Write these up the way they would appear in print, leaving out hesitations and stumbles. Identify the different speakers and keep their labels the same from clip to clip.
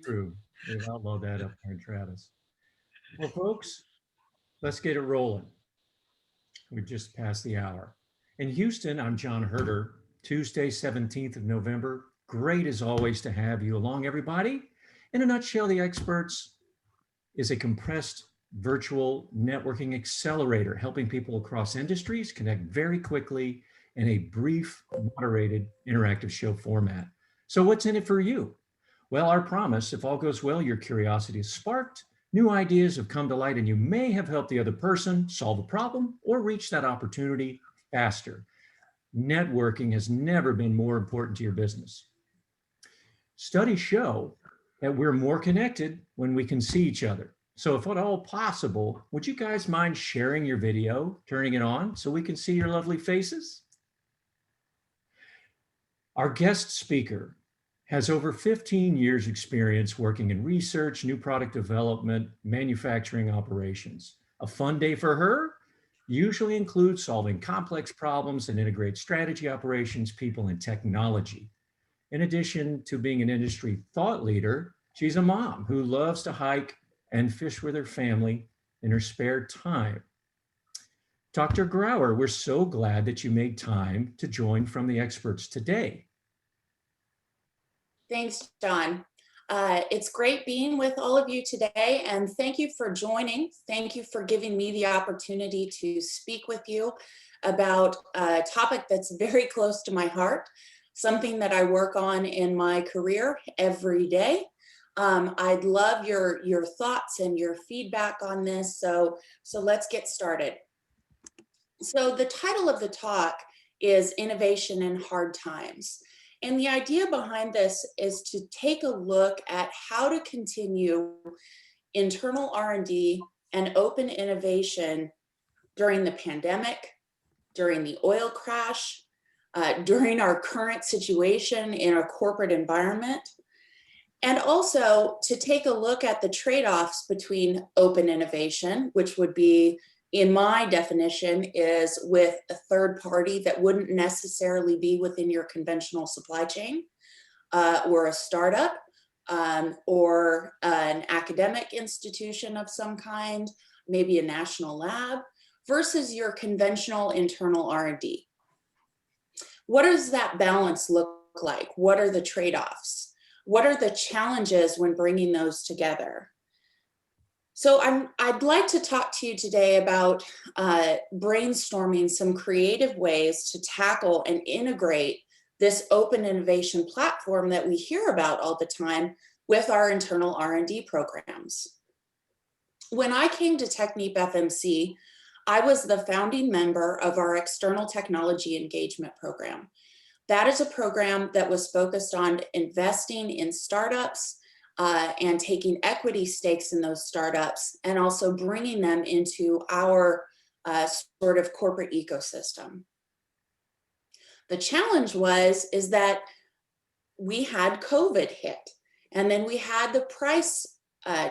Speaker 1: True. They've outlawed that up there in Travis. Well, folks, let's get it rolling. We just passed the hour. In Houston, I'm John Herder. Tuesday, 17th of November. Great as always to have you along, everybody. In a nutshell, the Experts is a compressed virtual networking accelerator, helping people across industries connect very quickly in a brief, moderated, interactive show format. So what's in it for you? Well, our promise, if all goes well, your curiosity is sparked, new ideas have come to light, and you may have helped the other person solve a problem or reach that opportunity faster. Networking has never been more important to your business. Studies show that we're more connected when we can see each other. So if at all possible, would you guys mind sharing your video, turning it on so we can see your lovely faces? Our guest speaker has over 15 years experience working in research, new product development, manufacturing operations. A fun day for her usually includes solving complex problems and integrate strategy, operations, people, and technology. In addition to being an industry thought leader, she's a mom who loves to hike and fish with her family in her spare time. Dr. Grauer, we're so glad that you made time to join from the Experts today.
Speaker 2: Thanks, John. It's great being with all of you today, and thank you for joining. Thank you for giving me the opportunity to speak with you about a topic that's very close to my heart, something that I work on in my career every day. I'd love your thoughts and your feedback on this, so let's get started. So the title of the talk is Innovation in Hard Times. And the idea behind this is to take a look at how to continue internal R&D and open innovation during the pandemic, during the oil crash, during our current situation in our corporate environment, and also to take a look at the trade-offs between open innovation, which would be, in my definition, is with a third party that wouldn't necessarily be within your conventional supply chain, or a startup, or an academic institution of some kind, maybe a national lab, versus your conventional internal R&D. What does that balance look like? What are the trade-offs? What are the challenges when bringing those together? So I'd like to talk to you today about brainstorming some creative ways to tackle and integrate this open innovation platform that we hear about all the time with our internal R&D programs. When I came to TechnipFMC, I was the founding member of our external technology engagement program. That is a program that was focused on investing in startups and taking equity stakes in those startups, and also bringing them into our sort of corporate ecosystem. The challenge is that we had COVID hit, and then we had the price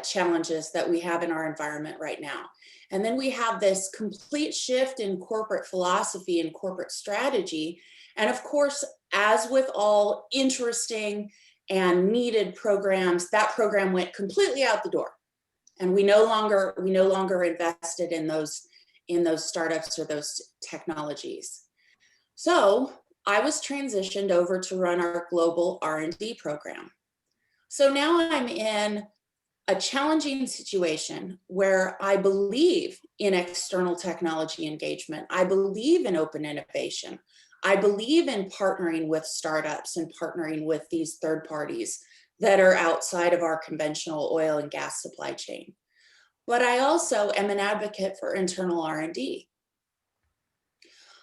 Speaker 2: challenges that we have in our environment right now. And then we have this complete shift in corporate philosophy and corporate strategy. And of course, as with all interesting and needed programs, that program went completely out the door, and we no longer invested in those startups or those technologies. So I was transitioned over to run our global R&D program. So now I'm in a challenging situation where I believe in external technology engagement. I believe in open innovation. I believe in partnering with startups and partnering with these third parties that are outside of our conventional oil and gas supply chain. But I also am an advocate for internal R&D.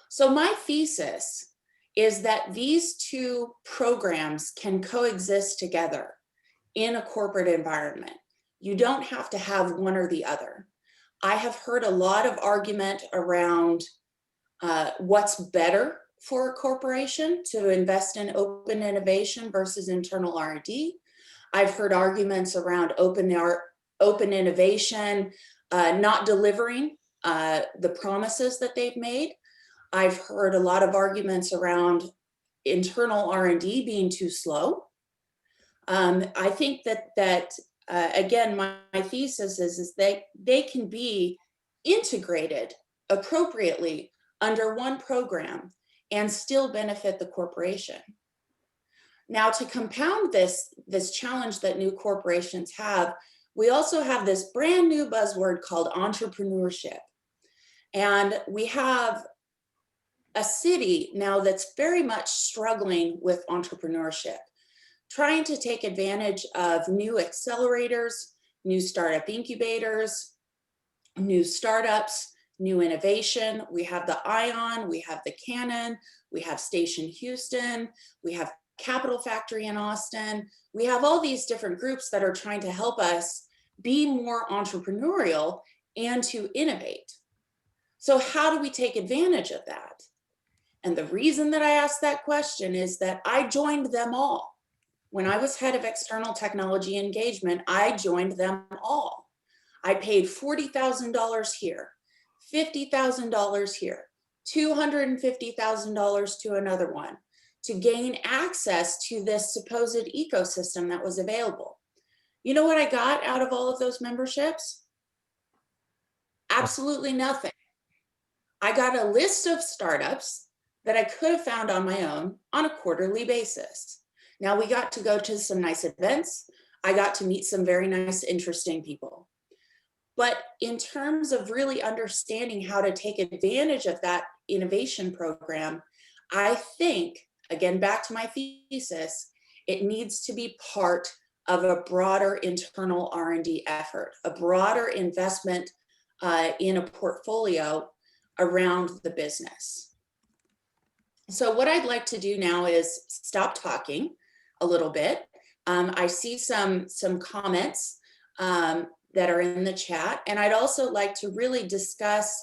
Speaker 2: So my thesis is that these two programs can coexist together in a corporate environment. You don't have to have one or the other. I have heard a lot of argument around what's better for a corporation to invest in open innovation versus internal R&D. I've heard arguments around open innovation not delivering the promises that they've made. I've heard a lot of arguments around internal R&D being too slow. I think that again, my thesis is they can be integrated appropriately under one program and still benefit the corporation. Now, to compound this challenge that new corporations have, we also have this brand new buzzword called entrepreneurship. And we have a city now that's very much struggling with entrepreneurship, trying to take advantage of new accelerators, new startup incubators, new startups, new innovation. We have the ION, we have the Canon, we have Station Houston, we have Capital Factory in Austin. We have all these different groups that are trying to help us be more entrepreneurial and to innovate. So how do we take advantage of that? And the reason that I asked that question is that I joined them all. When I was head of external technology engagement, I joined them all. I paid $40,000 here, $50,000 here, $250,000 to another one to gain access to this supposed ecosystem that was available. You know what I got out of all of those memberships? Absolutely nothing. I got a list of startups that I could have found on my own on a quarterly basis. Now, we got to go to some nice events. I got to meet some very nice, interesting people. But in terms of really understanding how to take advantage of that innovation program, I think, again, back to my thesis, it needs to be part of a broader internal R&D effort, a broader investment in a portfolio around the business. So what I'd like to do now is stop talking a little bit. I see some comments that are in the chat, and I'd also like to really discuss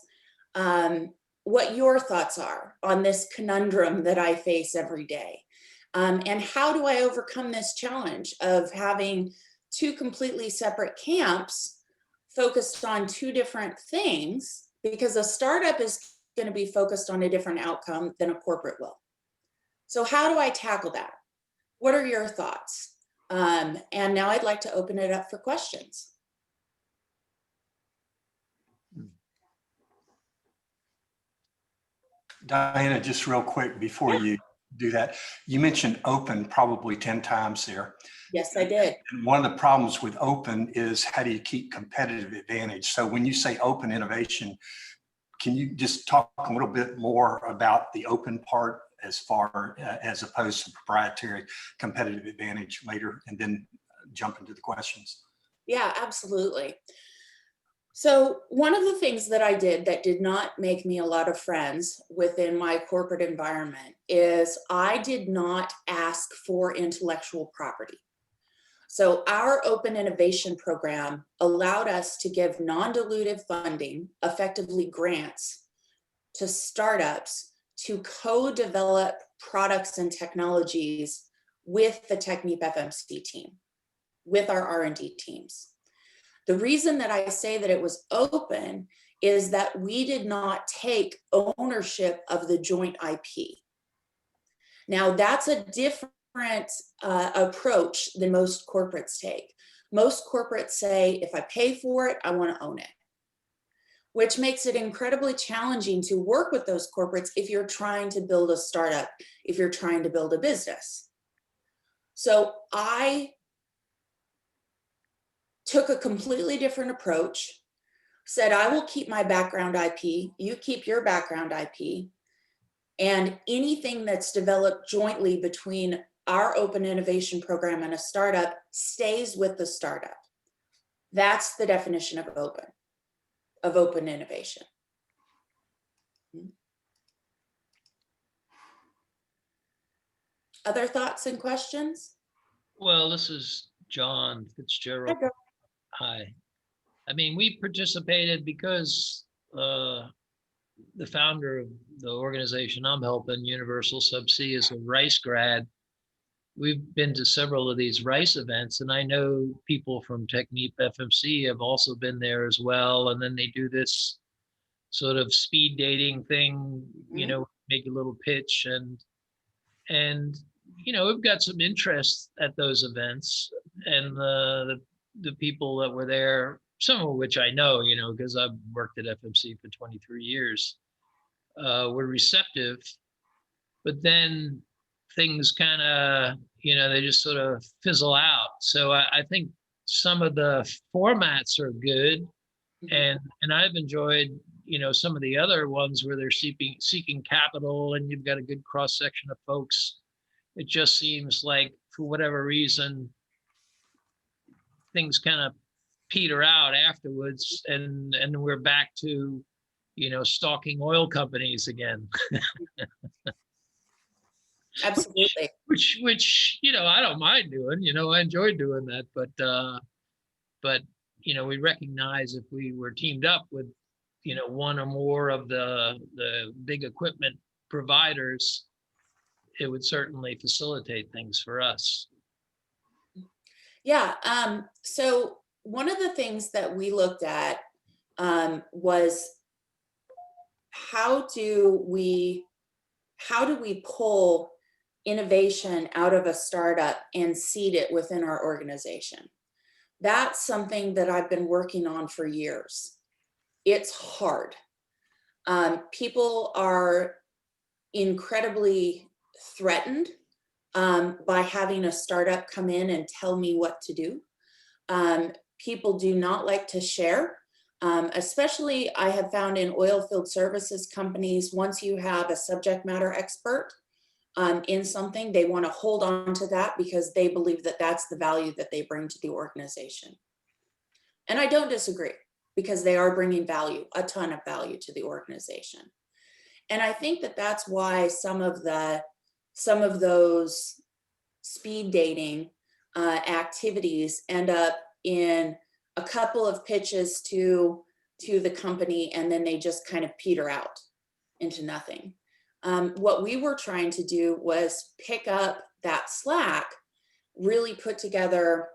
Speaker 2: what your thoughts are on this conundrum that I face every day. And how do I overcome this challenge of having two completely separate camps focused on two different things, because a startup is going to be focused on a different outcome than a corporate will. So how do I tackle that? What are your thoughts? And now I'd like to open it up for questions.
Speaker 3: Diana, just real quick before you do that, you mentioned open probably 10 times there.
Speaker 2: Yes, I did.
Speaker 3: And one of the problems with open is how do you keep competitive advantage? So when you say open innovation, can you just talk a little bit more about the open part as far as opposed to proprietary competitive advantage later, and then jump into the questions?
Speaker 2: Yeah, absolutely. So one of the things that I did that did not make me a lot of friends within my corporate environment is I did not ask for intellectual property. So our open innovation program allowed us to give non-dilutive funding, effectively grants, to startups to co-develop products and technologies with the TechnipFMC team, with our R&D teams. The reason that I say that it was open is that we did not take ownership of the joint IP. Now, that's a different approach than most corporates take. Most corporates say, if I pay for it, I want to own it, which makes it incredibly challenging to work with those corporates if you're trying to build a startup, if you're trying to build a business. So I took a completely different approach, said, I will keep my background IP, you keep your background IP, and anything that's developed jointly between our open innovation program and a startup stays with the startup. That's the definition of open innovation. Other thoughts and questions?
Speaker 4: Well, this is John Fitzgerald. Hi. I mean, we participated because the founder of the organization I'm helping, Universal Subsea, is a Rice grad. We've been to several of these Rice events, and I know people from TechnipFMC have also been there as well. And then they do this sort of speed dating thing, you know, make a little pitch, and we've got some interest at those events, and the people that were there, some of which I know, because I've worked at FMC for 23 years, were receptive. But then things kind of, they just sort of fizzle out. So I think some of the formats are good, and I've enjoyed, some of the other ones where they're seeking capital, and you've got a good cross section of folks. It just seems like, for whatever reason, things kind of peter out afterwards, and we're back to, stalking oil companies again.
Speaker 2: Absolutely.
Speaker 4: which I don't mind doing. I enjoy doing that, but we recognize if we were teamed up with one or more of the big equipment providers, it would certainly facilitate things for us.
Speaker 2: Yeah. So one of the things that we looked at was how do we pull innovation out of a startup and seed it within our organization? That's something that I've been working on for years. It's hard. People are incredibly threatened by having a startup come in and tell me what to do. People do not like to share, especially I have found in oil field services companies. Once you have a subject matter expert in something, they want to hold on to that because they believe that that's the value that they bring to the organization. And I don't disagree, because they are bringing value, a ton of value to the organization. And I think that that's why some of those speed dating activities end up in a couple of pitches to the company, and then they just kind of peter out into nothing. What we were trying to do was pick up that slack, really put together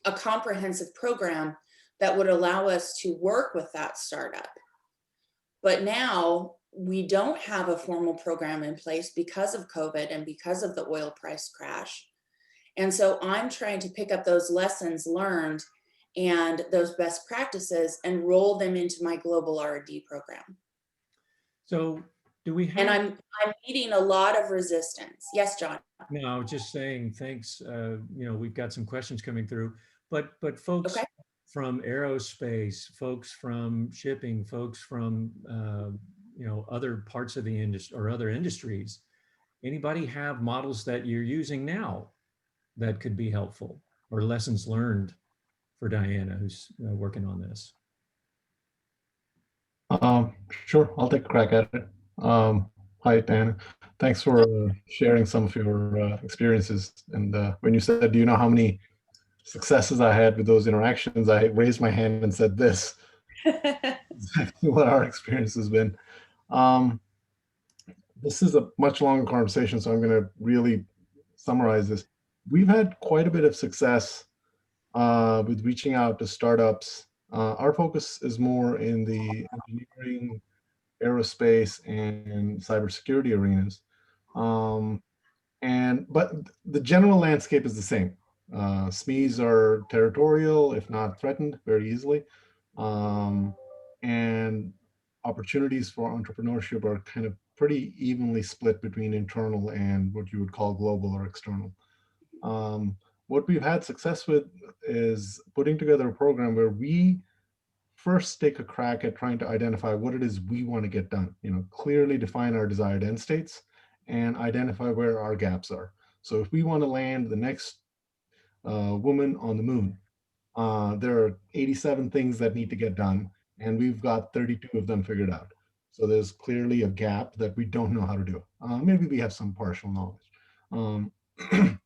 Speaker 2: a comprehensive program that would allow us to work with that startup. But now we don't have a formal program in place because of COVID and because of the oil price crash. And so I'm trying to pick up those lessons learned and those best practices and roll them into my global R&D program.
Speaker 1: So do we have?
Speaker 2: And I'm meeting a lot of resistance. Yes, John.
Speaker 1: No, I was just saying, thanks. We've got some questions coming through, but folks
Speaker 2: Okay.
Speaker 1: from aerospace, folks from shipping, folks from other parts of the industry or other industries, anybody have models that you're using now that could be helpful, or lessons learned for Diana, who's working on this?
Speaker 5: Sure, I'll take a crack at it. Hi, Diana. Thanks for sharing some of your experiences. And when you said, do you know how many successes I had with those interactions, I raised my hand and said this. Exactly what our experience has been. This is a much longer conversation, so I'm going to really summarize this. We've had quite a bit of success with reaching out to startups. Our focus is more in the engineering, aerospace, and cybersecurity arenas. But the general landscape is the same. SMEs are territorial, if not threatened, very easily. And opportunities for entrepreneurship are kind of pretty evenly split between internal and what you would call global or external. What we've had success with is putting together a program where we first take a crack at trying to identify what it is we want to get done, clearly define our desired end states and identify where our gaps are. So if we want to land the next woman on the moon, there are 87 things that need to get done, and we've got 32 of them figured out. So there's clearly a gap that we don't know how to do. Maybe we have some partial knowledge.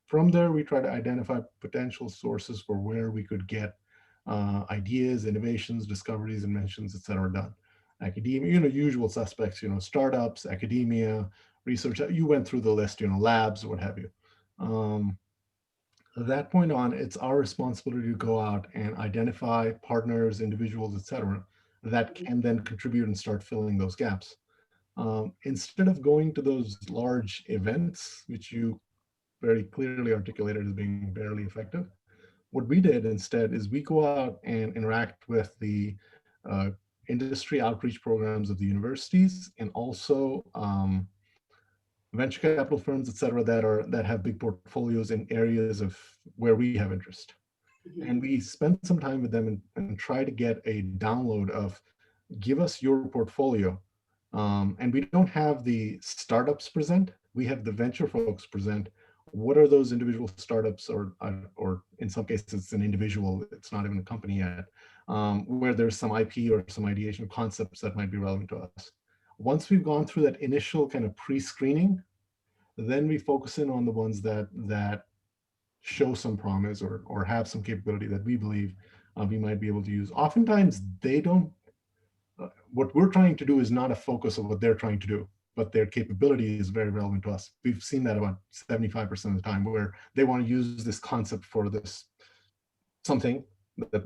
Speaker 5: From there, we try to identify potential sources for where we could get ideas, innovations, discoveries, inventions, et cetera, done. Academia, usual suspects, startups, academia, research. You went through the list, labs, what have you. At that point on, it's our responsibility to go out and identify partners, individuals, et cetera, that can then contribute and start filling those gaps. Instead of going to those large events, which you very clearly articulated as being barely effective, what we did instead is we go out and interact with the uh, industry outreach programs of the universities, and also venture capital firms, et cetera, that have big portfolios in areas of where we have interest. And we spend some time with them and try to get a download of, give us your portfolio. And we don't have the startups present, we have the venture folks present. What are those individual startups, or in some cases it's an individual, it's not even a company yet, where there's some IP or some ideation concepts that might be relevant to us. Once we've gone through that initial kind of pre-screening, then we focus in on the ones that show some promise, or have some capability that we believe we might be able to use. Oftentimes they don't, what we're trying to do is not a focus of what they're trying to do, but their capability is very relevant to us. We've seen that about 75% of the time, where they want to use this concept for this something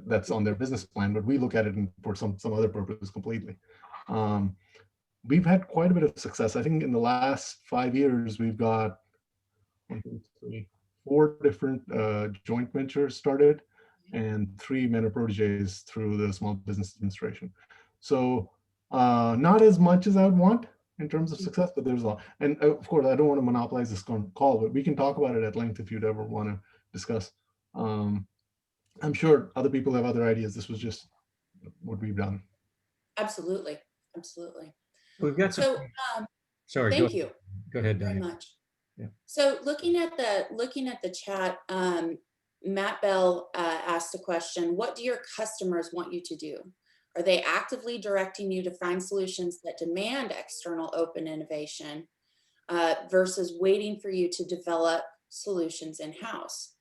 Speaker 5: that's on their business plan, but we look at it for some other purpose completely. We've had quite a bit of success. I think in the last 5 years, we've got 1, 2, 3, 4 different joint ventures started, and 3 mentor proteges through the Small Business Administration. So not as much as I would want in terms of success, but there's a lot. And of course, I don't want to monopolize this call, but we can talk about it at length if you'd ever want to discuss. I'm sure other people have other ideas. This was just what we've done.
Speaker 2: Absolutely, absolutely.
Speaker 1: We've got some,
Speaker 2: So
Speaker 1: sorry,
Speaker 2: thank you
Speaker 1: go ahead,
Speaker 2: very
Speaker 1: Diane.
Speaker 2: much.
Speaker 1: Yeah.
Speaker 2: So looking at the chat, Matt Bell asked a question: what do your customers want you to do? Are they actively directing you to find solutions that demand external open innovation versus waiting for you to develop solutions in-house?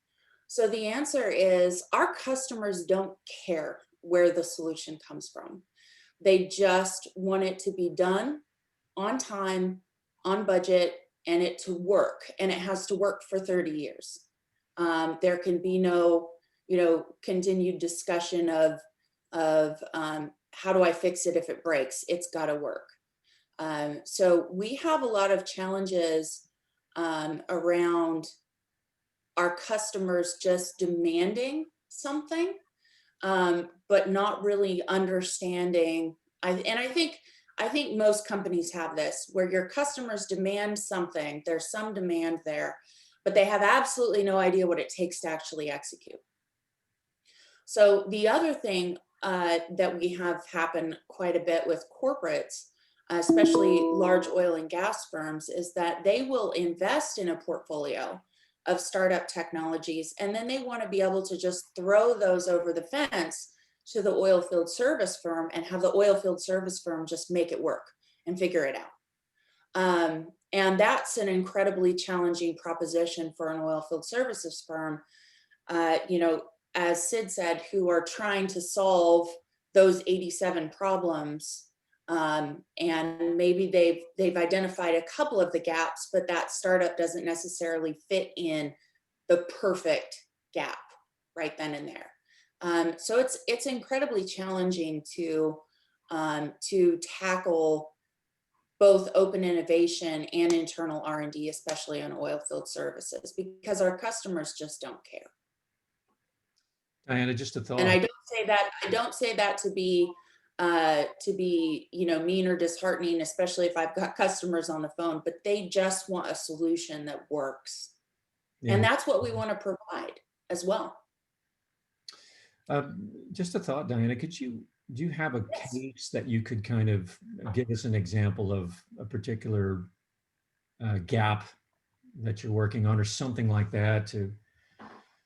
Speaker 2: So the answer is, our customers don't care where the solution comes from. They just want it to be done on time, on budget, and it to work. And it has to work for 30 years. There can be no, continued discussion of how do I fix it if it breaks? It's got to work. So we have a lot of challenges around our customers just demanding something, but not really understanding. I think most companies have this, where your customers demand something, there's some demand there, but they have absolutely no idea what it takes to actually execute. So the other thing that we have happen quite a bit with corporates, especially large oil and gas firms, is that they will invest in a portfolio of startup technologies, and then they want to be able to just throw those over the fence to the oil field service firm and have the oil field service firm just make it work and figure it out. And that's an incredibly challenging proposition for an oil field services firm, as Sid said, who are trying to solve those 87 problems. And maybe they've identified a couple of the gaps, but that startup doesn't necessarily fit in the perfect gap right then and there. So it's incredibly challenging to tackle both open innovation and internal R&D, especially on oil field services, because our customers just don't care.
Speaker 1: Diana, just a thought.
Speaker 2: And I don't say that to be mean or disheartening, especially if I've got customers on the phone, but they just want a solution that works.
Speaker 1: Yeah.
Speaker 2: And that's what we want to provide as well.
Speaker 1: Just a thought, Diana, do you have a
Speaker 2: Yes.
Speaker 1: case that you could kind of give us an example of a particular gap that you're working on, or something like that to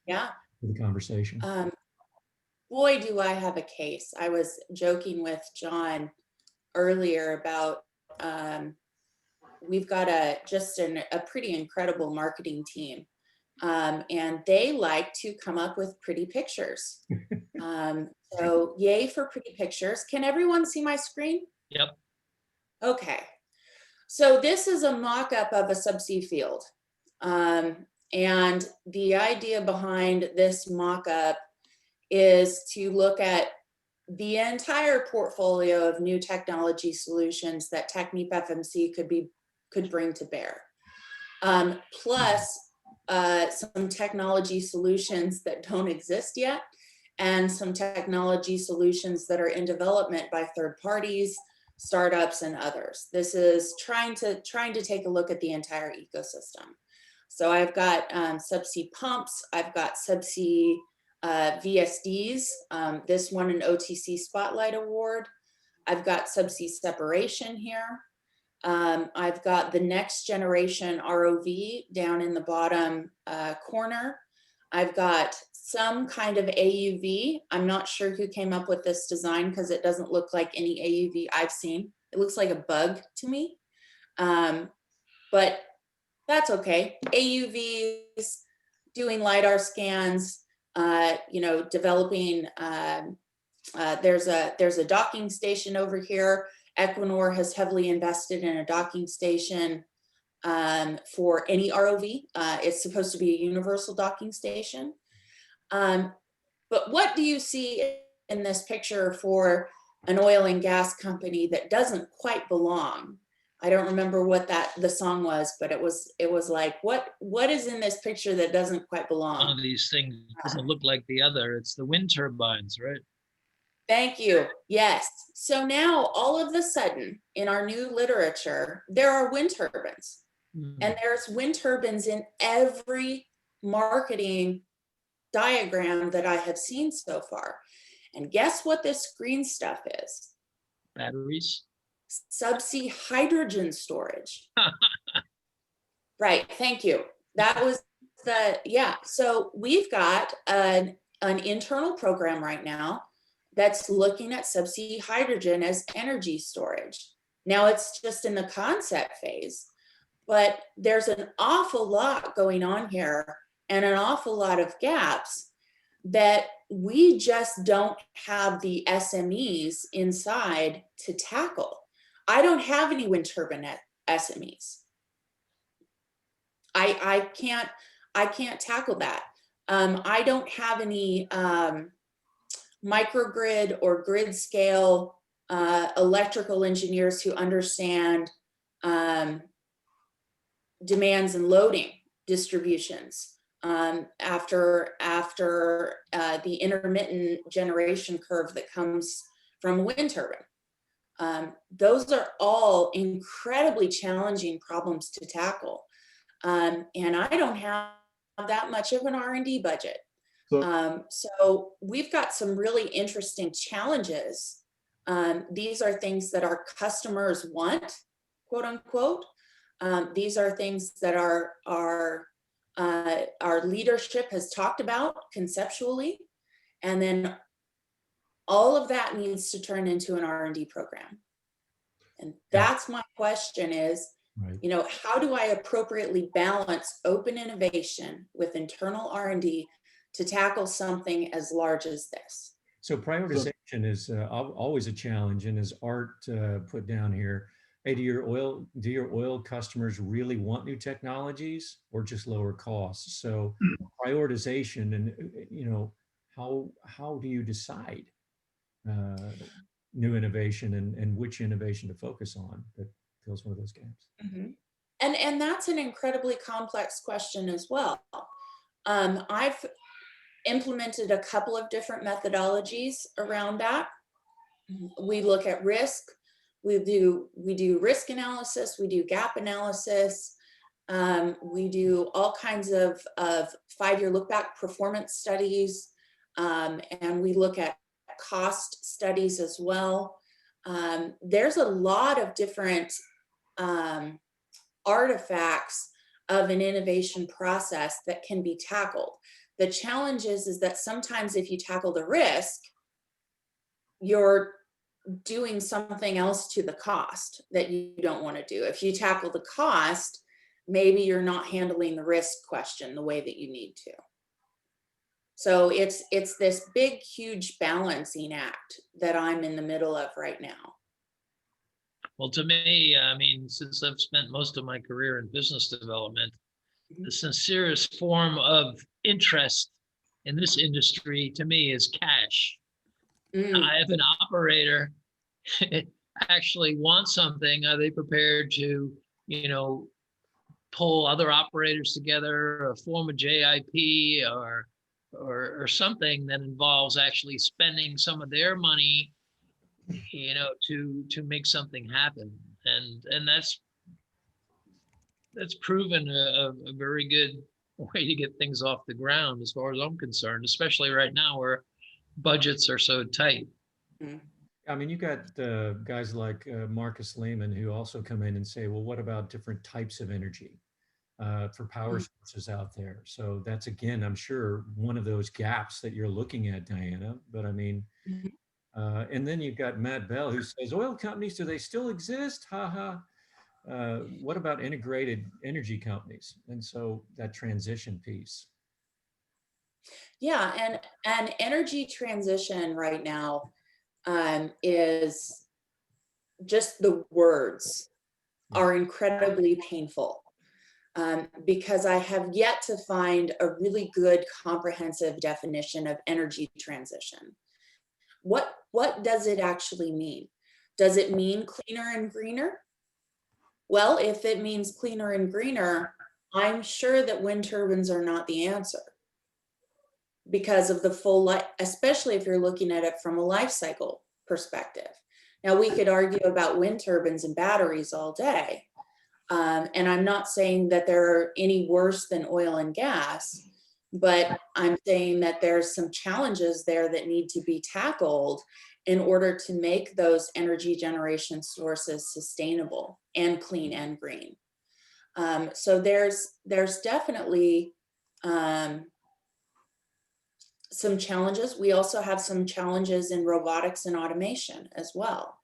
Speaker 1: the conversation?
Speaker 2: Boy, do I have a case. I was joking with John earlier about we've got a pretty incredible marketing team, and they like to come up with pretty pictures. So yay for pretty pictures. Can everyone see my screen?
Speaker 4: Yep.
Speaker 2: Okay. So this is a mock-up of a subsea field. And the idea behind this mock-up is to look at the entire portfolio of new technology solutions that TechnipFMC could bring to bear. Plus some technology solutions that don't exist yet, and some technology solutions that are in development by third parties, startups, and others. This is trying to take a look at the entire ecosystem. So I've got subsea pumps, I've got subsea VSDs. This won an OTC Spotlight Award. I've got subsea separation here. I've got the next generation ROV down in the bottom corner. I've got some kind of AUV. I'm not sure who came up with this design because it doesn't look like any AUV I've seen. It looks like a bug to me, but that's okay. AUVs, doing LiDAR scans, developing, there's a docking station over here. Equinor has heavily invested in a docking station for any ROV. It's supposed to be a universal docking station. But what do you see in this picture for an oil and gas company that doesn't quite belong? I don't remember what the song was, but it was like, what is in this picture that doesn't quite belong?
Speaker 4: One of these things doesn't look like the other. It's the wind turbines, right?
Speaker 2: Thank you. Yes. So now all of a sudden in our new literature, there are wind turbines. And there's wind turbines in every marketing diagram that I have seen so far. And guess what this green stuff is?
Speaker 4: Batteries.
Speaker 2: Subsea hydrogen storage. Right. Thank you. That was yeah. So we've got an internal program right now that's looking at subsea hydrogen as energy storage. Now it's just in the concept phase, but there's an awful lot going on here and an awful lot of gaps that we just don't have the SMEs inside to tackle. I don't have any wind turbine SMEs. I can't tackle that. I don't have any microgrid or grid scale electrical engineers who understand demands and loading distributions after the intermittent generation curve that comes from a wind turbine. Those are all incredibly challenging problems to tackle. And I don't have that much of an R&D budget. So we've got some really interesting challenges. These are things that our customers want, quote unquote. These are things that our leadership has talked about conceptually. And then all of that needs to turn into an R&D program. And that's my question is, right, how do I appropriately balance open innovation with internal R&D to tackle something as large as this?
Speaker 1: So prioritization is always a challenge, and as Art put down here, hey, do your oil customers really want new technologies or just lower costs? So prioritization, and how do you decide new innovation and which innovation to focus on that fills one of those gaps?
Speaker 2: Mm-hmm. And that's an incredibly complex question as well. I've implemented a couple of different methodologies around that. We look at risk. We do risk analysis. We do gap analysis. We do all kinds of 5-year look back performance studies. And we look at cost studies as well. There's a lot of different artifacts of an innovation process that can be tackled. The challenge is that sometimes if you tackle the risk, you're doing something else to the cost that you don't want to do. If you tackle the cost, maybe you're not handling the risk question the way that you need to. So it's this big, huge balancing act that I'm in the middle of right now.
Speaker 4: Well, to me, I mean, since I've spent most of my career in business development, the sincerest form of interest in this industry to me is cash. If an operator actually wants something, are they prepared to, pull other operators together or form a JIP or something that involves actually spending some of their money, to make something happen. And that's proven a very good way to get things off the ground as far as I'm concerned, especially right now where budgets are so tight.
Speaker 1: I mean, you got guys like Marcus Lehman who also come in and say, well, what about different types of energy for power sources out there? So that's, again, I'm sure one of those gaps that you're looking at, Diana. But I mean, and then you've got Matt Bell who says, oil companies, do they still exist? Ha ha. What about integrated energy companies? And so that transition piece.
Speaker 2: Yeah, and energy transition right now is just the words are incredibly painful because I have yet to find a really good comprehensive definition of energy transition. What does it actually mean? Does it mean cleaner and greener? Well, if it means cleaner and greener, I'm sure that wind turbines are not the answer because of the full life, especially if you're looking at it from a life cycle perspective. Now, we could argue about wind turbines and batteries all day. And I'm not saying that they're any worse than oil and gas, but I'm saying that there's some challenges there that need to be tackled in order to make those energy generation sources sustainable and clean and green. So there's definitely some challenges. We also have some challenges in robotics and automation as well.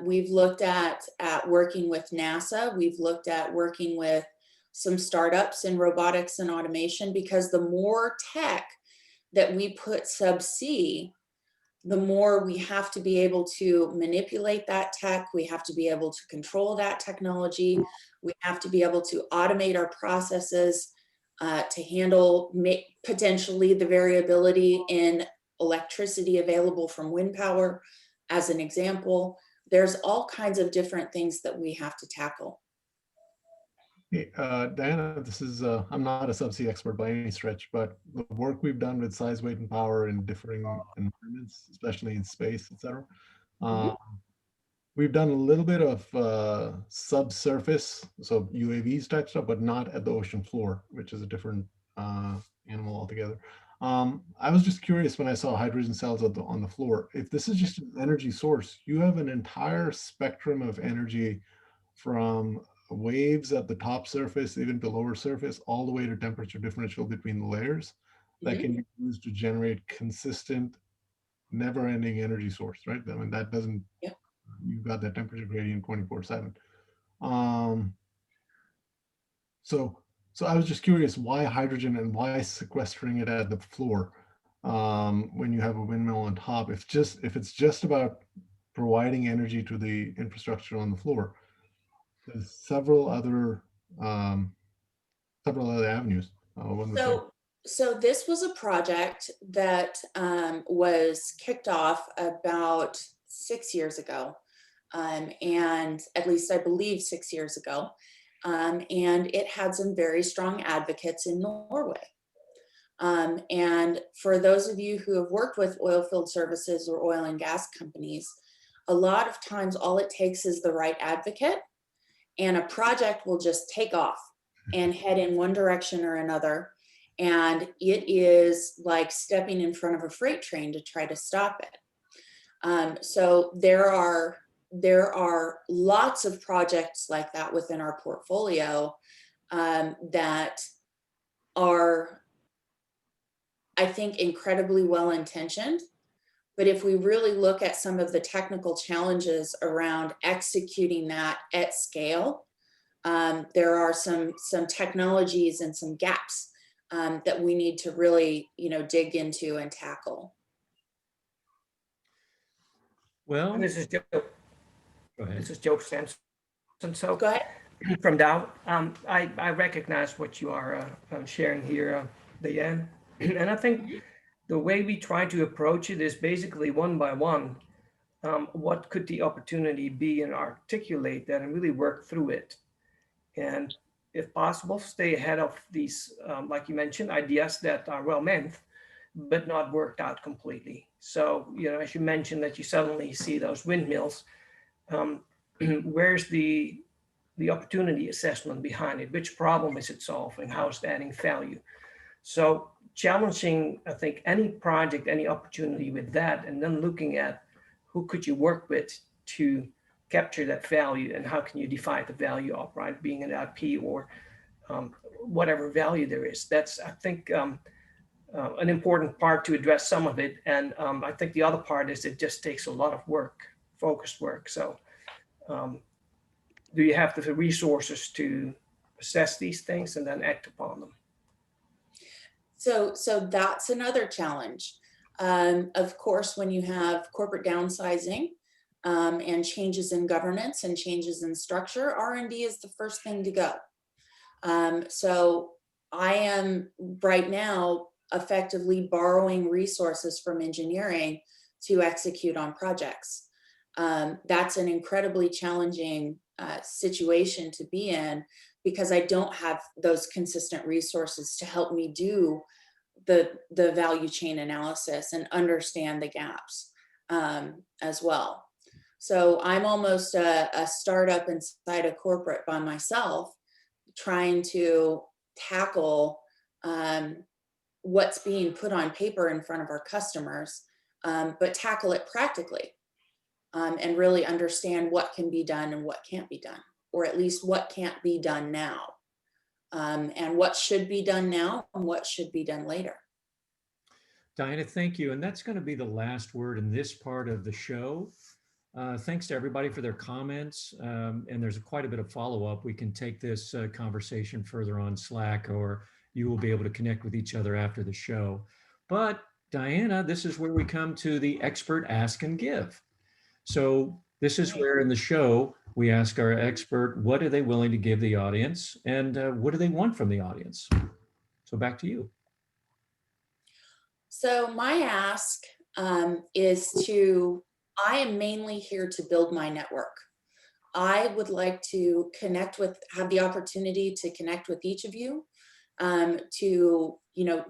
Speaker 2: We've looked at working with NASA. We've looked at working with some startups in robotics and automation, because the more tech that we put subsea, the more we have to be able to manipulate that tech. We have to be able to control that technology. We have to be able to automate our processes to handle potentially the variability in electricity available from wind power, as an example. There's all kinds of different things that we have to tackle.
Speaker 5: Hey, Diana, this is, I'm not a subsea expert by any stretch, but the work we've done with size, weight, and power in differing environments, especially in space, et cetera, we've done a little bit of subsurface, so UAVs type stuff, but not at the ocean floor, which is a different animal altogether. I was just curious when I saw hydrogen cells on the floor, if this is just an energy source, you have an entire spectrum of energy from waves at the top surface, even to lower surface, all the way to temperature differential between the layers that can be used to generate consistent, never-ending energy source, right? I mean, that doesn't, you've got that temperature gradient 24/7. So I was just curious, why hydrogen and why sequestering it at the floor when you have a windmill on top? If it's just about providing energy to the infrastructure on the floor, there's several other avenues.
Speaker 2: So this was a project that was kicked off about 6 years ago, and at least I believe 6 years ago, and it had some very strong advocates in Norway. And for those of you who have worked with oil field services or oil and gas companies, a lot of times all it takes is the right advocate, and a project will just take off and head in one direction or another. And it is like stepping in front of a freight train to try to stop it. So there are lots of projects like that within our portfolio that are, I think, incredibly well-intentioned. But if we really look at some of the technical challenges around executing that at scale, there are some technologies and some gaps that we need to really, dig into and tackle.
Speaker 1: Well,
Speaker 6: This is Joe.
Speaker 1: go ahead.
Speaker 6: This is Joe Sampson. So
Speaker 2: Go ahead.
Speaker 6: from Dow, I recognize what you are sharing here, Diane, and I think the way we try to approach it is basically one by one. What could the opportunity be, and articulate that and really work through it. And if possible, stay ahead of these, like you mentioned, ideas that are well meant, but not worked out completely. So, as you mentioned that you suddenly see those windmills, where's the opportunity assessment behind it? Which problem is it solving? How is it adding value? So challenging, I think, any project, any opportunity with that, and then looking at who could you work with to capture that value, and how can you divide the value up, right? Being an IP or whatever value there is. That's, I think, an important part to address some of it. And I think the other part is it just takes a lot of work, focused work. So do you have the resources to assess these things and then act upon them?
Speaker 2: So that's another challenge. Of course, when you have corporate downsizing and changes in governance and changes in structure, R&D is the first thing to go. So I am right now effectively borrowing resources from engineering to execute on projects. That's an incredibly challenging situation to be in, because I don't have those consistent resources to help me do the value chain analysis and understand the gaps as well. So I'm almost a startup inside a corporate by myself, trying to tackle what's being put on paper in front of our customers, but tackle it practically and really understand what can be done and what can't be done, or at least what can't be done now, and what should be done now and what should be done later.
Speaker 1: Diana, thank you. And that's going to be the last word in this part of the show. Thanks to everybody for their comments. And there's quite a bit of follow-up. We can take this conversation further on Slack, or you will be able to connect with each other after the show. But Diana, this is where we come to the expert ask and give. So this is where in the show, we ask our expert, what are they willing to give the audience, and what do they want from the audience? So back to you.
Speaker 2: So my ask is to, I am mainly here to build my network. I would like to have the opportunity to connect with each of you, to,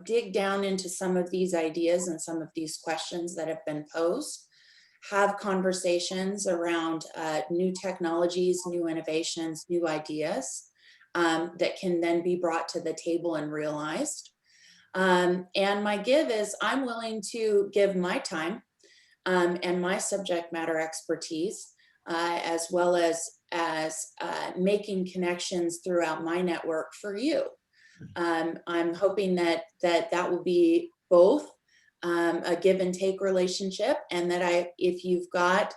Speaker 2: dig down into some of these ideas and some of these questions that have been posed, have conversations around new technologies, new innovations, new ideas that can then be brought to the table and realized. And my give is, I'm willing to give my time and my subject matter expertise, as well as making connections throughout my network for you. I'm hoping that will be both a give and take relationship, and that if you've got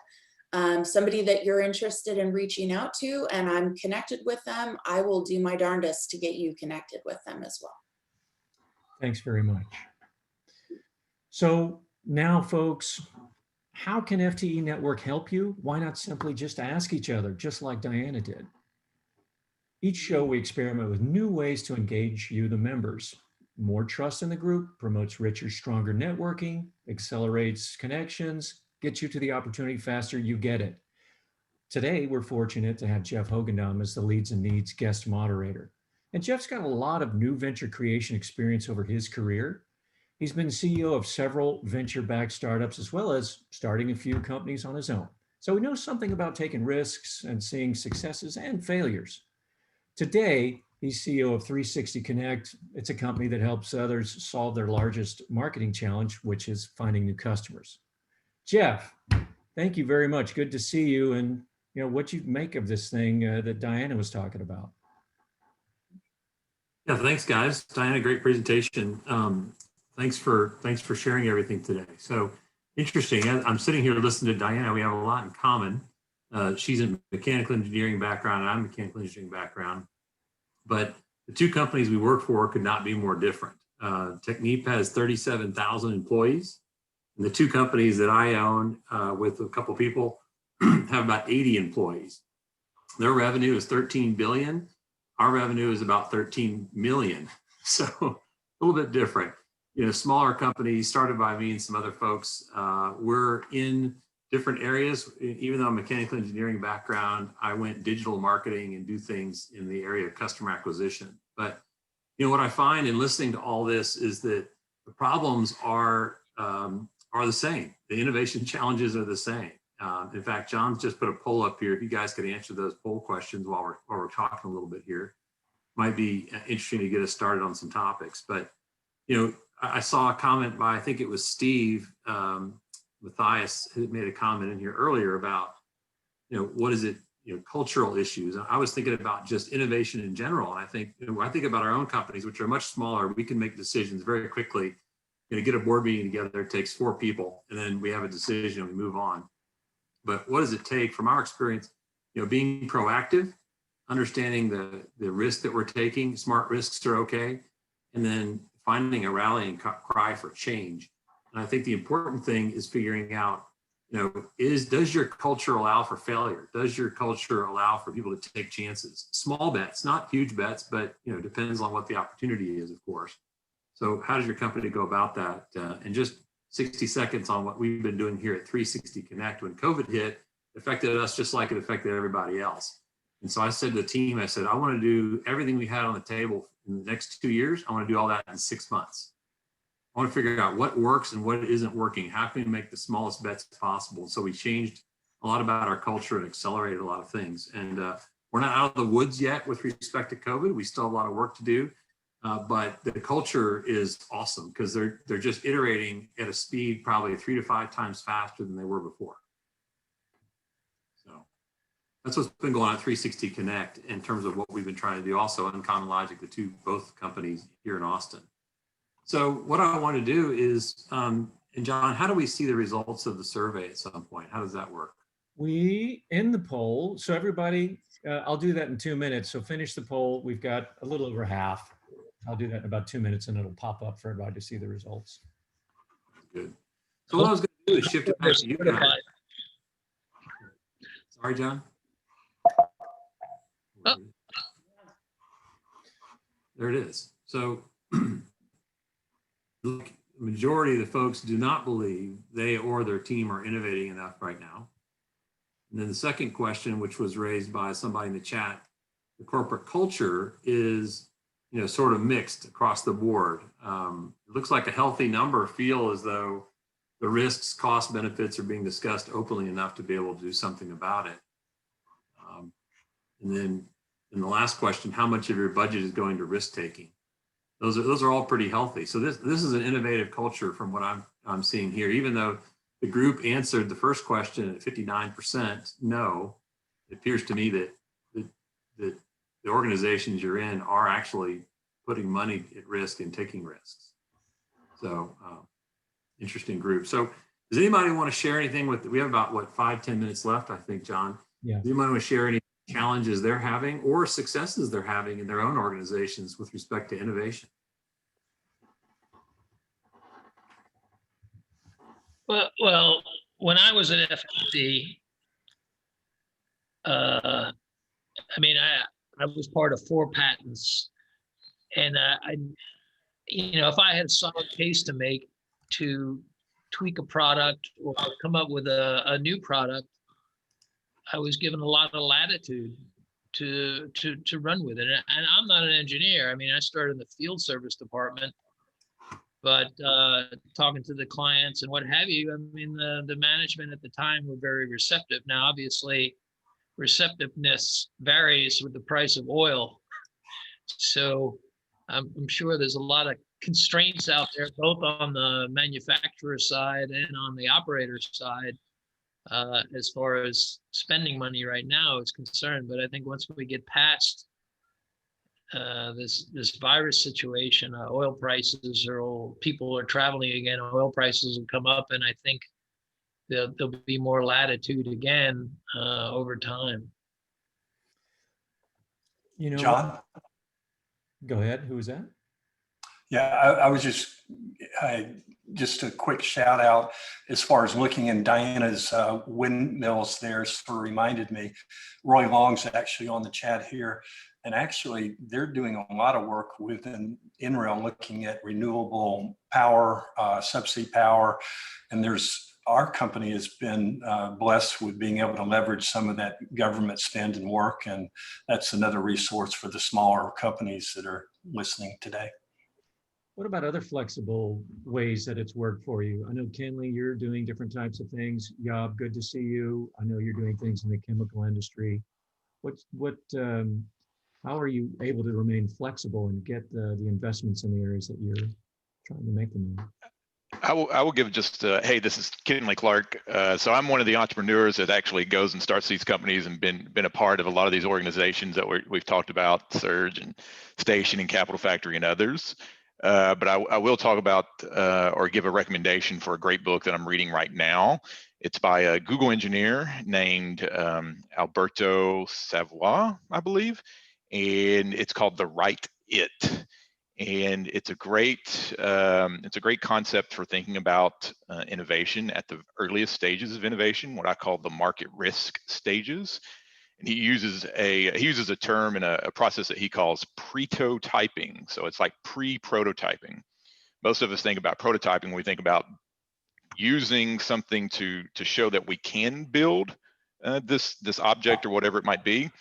Speaker 2: somebody that you're interested in reaching out to and I'm connected with them, I will do my darndest to get you connected with them as well.
Speaker 1: Thanks very much. So now, folks, how can FTE Network help you? Why not simply just ask each other, just like Diana did? Each show, we experiment with new ways to engage you, the members. More trust in the group promotes richer, stronger networking, accelerates connections, gets you to the opportunity faster, you get it. Today, we're fortunate to have Jeff Hogendam as the Leads and Needs guest moderator. And Jeff's got a lot of new venture creation experience over his career. He's been CEO of several venture-backed startups, as well as starting a few companies on his own. So he knows something about taking risks and seeing successes and failures. Today, he's CEO of 360 Connect. It's a company that helps others solve their largest marketing challenge, which is finding new customers. Jeff, thank you very much. Good to see you. And what you make of this thing that Diana was talking about.
Speaker 7: Yeah, thanks, guys. Diana, great presentation. Thanks for sharing everything today. So interesting. I'm sitting here listening to Diana. We have a lot in common. She's a mechanical engineering background, and I'm a mechanical engineering background. But the two companies we work for could not be more different. Technip has 37,000 employees, and the two companies that I own with a couple people have about 80 employees. Their revenue is 13 billion. Our revenue is about 13 million. So a little bit different. smaller companies started by me and some other folks. We're in different areas. Even though I'm a mechanical engineering background, I went digital marketing and do things in the area of customer acquisition. But what I find in listening to all this is that the problems are the same. The innovation challenges are the same. In fact, John's just put a poll up here. If you guys could answer those poll questions while we're talking a little bit here, might be interesting to get us started on some topics. But I saw a comment by, I think it was Steve Matthias, who made a comment in here earlier about what is it, cultural issues. And I was thinking about just innovation in general. And I think when I think about our own companies, which are much smaller, we can make decisions very quickly. Get a board meeting together, it takes 4 people, and then we have a decision and we move on. But what does it take from our experience, being proactive, understanding the risk that we're taking, smart risks are okay, and then finding a rallying cry for change. And I think the important thing is figuring out, does your culture allow for failure? Does your culture allow for people to take chances? Small bets, not huge bets, but depends on what the opportunity is, of course. So how does your company go about that? And just 60 seconds on what we've been doing here at 360 Connect. When COVID hit, it affected us just like it affected everybody else. And so I said to the team, I said, I want to do everything we had on the table in the next 2 years. I want to do all that in 6 months. I want to figure out what works and what isn't working. How can we make the smallest bets possible? So we changed a lot about our culture and accelerated a lot of things. And we're not out of the woods yet with respect to COVID. We still have a lot of work to do. But the culture is awesome because they're just iterating at a speed probably 3 to 5 times faster than they were before. So that's what's been going on at 360 Connect in terms of what we've been trying to do. Also, Uncommon Logic, both companies here in Austin. So what I want to do is, and John, how do we see the results of the survey at some point? How does that work?
Speaker 1: We end the poll. So everybody, I'll do that in 2 minutes. So finish the poll. We've got a little over half. I'll do that in about 2 minutes and it'll pop up for everybody to see the results.
Speaker 7: Good. So what I was going to do is shift it back to you guys. Sorry, John.
Speaker 4: Oh.
Speaker 7: There it is. So the majority of the folks do not believe they or their team are innovating enough right now. And then the second question, which was raised by somebody in the chat, the corporate culture is sort of mixed across the board. It looks like a healthy number feel as though the risks, cost, benefits are being discussed openly enough to be able to do something about it. And then in the last question, how much of your budget is going to risk taking? Those are all pretty healthy. So this is an innovative culture from what I'm seeing here. Even though the group answered the first question at 59% no, it appears to me that the organizations you're in are actually putting money at risk and taking risks. So interesting group. So does anybody want to share anything we have about 5-10 minutes left, I think, John.
Speaker 1: Yeah.
Speaker 7: Does anybody want to share any challenges they're having or successes they're having in their own organizations with respect to innovation?
Speaker 4: Well, when I was at FTE, I was part of 4 patents, and if I had a solid case to make to tweak a product or come up with a new product, I was given a lot of latitude to run with it. And I'm not an engineer. I started in the field service department, but talking to the clients and what have you, the management at the time were very receptive. Now, obviously, receptiveness varies with the price of oil. So I'm sure there's a lot of constraints out there, both on the manufacturer side and on the operator side, as far as spending money right now is concerned. But I think once we get past this virus situation, oil prices people are traveling again, oil prices will come up, and I think there'll be more latitude again over time.
Speaker 3: John?
Speaker 1: Go ahead. Who was that?
Speaker 3: Yeah, I was just a quick shout out as far as looking in Diana's windmills there, sort of reminded me. Roy Long's actually on the chat here. And actually, they're doing a lot of work within NREL, looking at renewable power, subsea power. And our company has been blessed with being able to leverage some of that government spend and work. And that's another resource for the smaller companies that are listening today.
Speaker 1: What about other flexible ways that it's worked for you? I know, Kenley, you're doing different types of things. Yob, good to see you. I know you're doing things in the chemical industry. How are you able to remain flexible and get the investments in the areas that you're trying to make them in?
Speaker 8: I will give just, hey, this is Kenley Clark. So I'm one of the entrepreneurs that actually goes and starts these companies and been a part of a lot of these organizations that we've talked about, Surge and Station and Capital Factory and others. But I will talk about or give a recommendation for a great book that I'm reading right now. It's by a Google engineer named Alberto Savoy, I believe, and it's called The Right It. And it's a great concept for thinking about innovation at the earliest stages of innovation, what I call the market risk stages. And he uses a term and a process that he calls prototyping. So it's like pre-prototyping. Most of us think about prototyping when we think about using something to show that we can build this object or whatever it might be.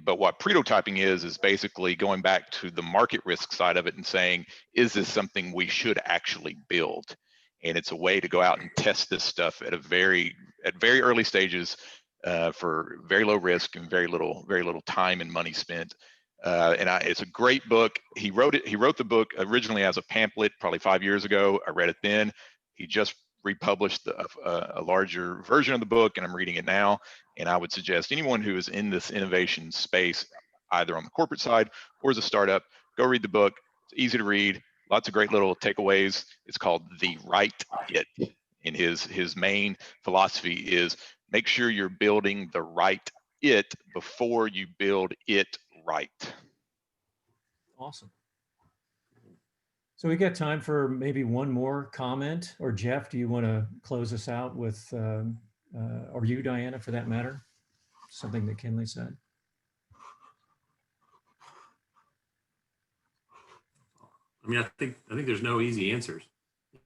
Speaker 8: But what prototyping is basically going back to the market risk side of it and saying, is this something we should actually build? And it's a way to go out and test this stuff at very early stages for very low risk and very little time and money spent. It's a great book. He wrote the book originally as a pamphlet, probably 5 years ago. I read it then. He just republished a larger version of the book, and I'm reading it now. And I would suggest anyone who is in this innovation space, either on the corporate side or as a startup, go read the book. It's easy to read, lots of great little takeaways. It's called The Right It. And his main philosophy is make sure you're building the right it before you build it right.
Speaker 1: Awesome. So we got time for maybe one more comment. Or Jeff, do you want to close us out with, or you, Diana, for that matter, something that Kenley said?
Speaker 7: I mean, I think there's no easy answers.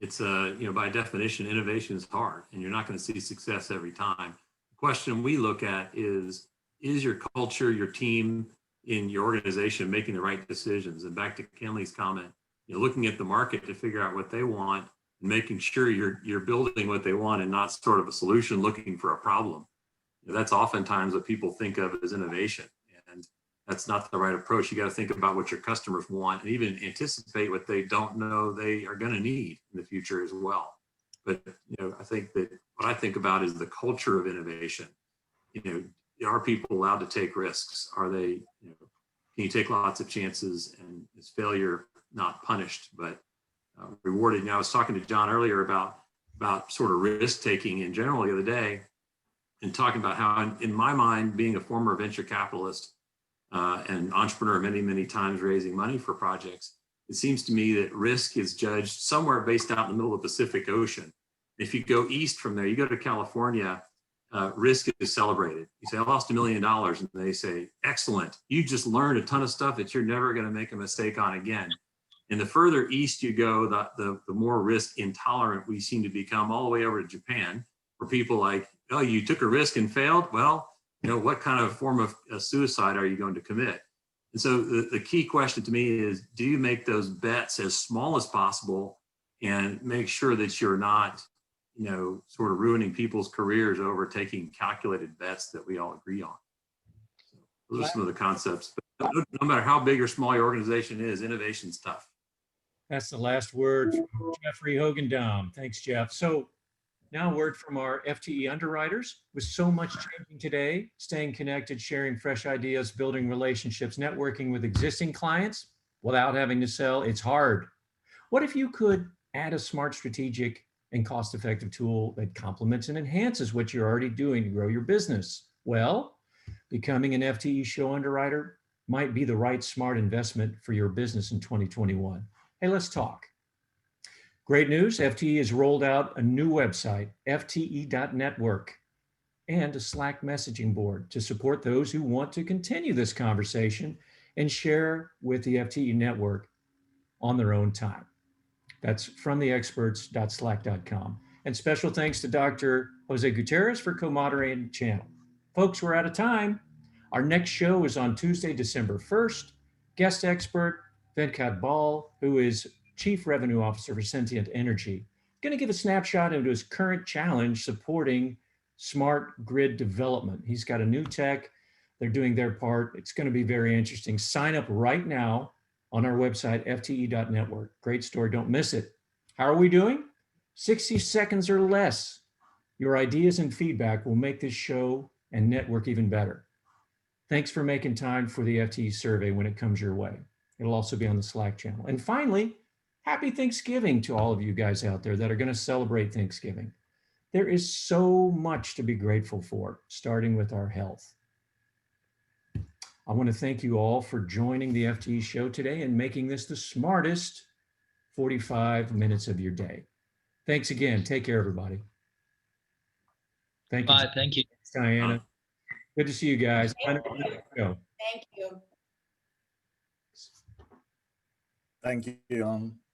Speaker 7: It's by definition, innovation is hard, and you're not going to see success every time. The question we look at is your culture, your team in your organization making the right decisions? And back to Kenley's comment, looking at the market to figure out what they want and making sure you're building what they want and not sort of a solution looking for a problem. That's oftentimes what people think of as innovation, and that's not the right approach. You got to think about what your customers want and even anticipate what they don't know they are going to need in the future as well. But I think that what I think about is the culture of innovation. Are people allowed to take risks? Are they? Can you take lots of chances, and is failure not punished but rewarded? I was talking to John earlier about sort of risk taking in general the other day, and talking about how, in my mind, being a former venture capitalist and entrepreneur many times raising money for projects, it seems to me that risk is judged somewhere based out in the middle of the Pacific Ocean. If you go east from there, you go to California, risk is celebrated. You say, I lost $1 million, and they say, excellent, you just learned a ton of stuff that you're never going to make a mistake on again. And the further east you go, the more risk intolerant we seem to become, all the way over to Japan, where people like, oh, you took a risk and failed? Well, what kind of form of suicide are you going to commit? And so the key question to me is, do you make those bets as small as possible and make sure that you're not, sort of ruining people's careers over taking calculated bets that we all agree on? So those are some of the concepts. But no matter how big or small your organization is, innovation's tough.
Speaker 1: That's the last word from Jeffrey Hogendamm. Thanks, Jeff. So now a word from our FTE underwriters. With so much changing today, staying connected, sharing fresh ideas, building relationships, networking with existing clients without having to sell, it's hard. What if you could add a smart, strategic, and cost-effective tool that complements and enhances what you're already doing to grow your business? Well, becoming an FTE show underwriter might be the right smart investment for your business in 2021. Hey, let's talk. Great news, FTE has rolled out a new website, fte.network, and a Slack messaging board to support those who want to continue this conversation and share with the FTE network on their own time. That's fromtheexperts.slack.com. And special thanks to Dr. Jose Gutierrez for co-moderating the channel. Folks, we're out of time. Our next show is on Tuesday, December 1st. Guest expert, Venkat Bal, who is Chief Revenue Officer for Sentient Energy, going to give a snapshot into his current challenge supporting smart grid development. He's got a new tech. They're doing their part. It's going to be very interesting. Sign up right now on our website, fte.network. Great story. Don't miss it. How are we doing? 60 seconds or less. Your ideas and feedback will make this show and network even better. Thanks for making time for the FTE survey when it comes your way. It'll also be on the Slack channel. And finally, happy Thanksgiving to all of you guys out there that are going to celebrate Thanksgiving. There is so much to be grateful for, starting with our health. I want to thank you all for joining the FTE show today and making this the smartest 45 minutes of your day. Thanks again. Take care, everybody. Thank you.
Speaker 4: Bye. Thank you.
Speaker 1: Thanks, Diana. Good to see you guys.
Speaker 2: Thank you.
Speaker 9: Thank you.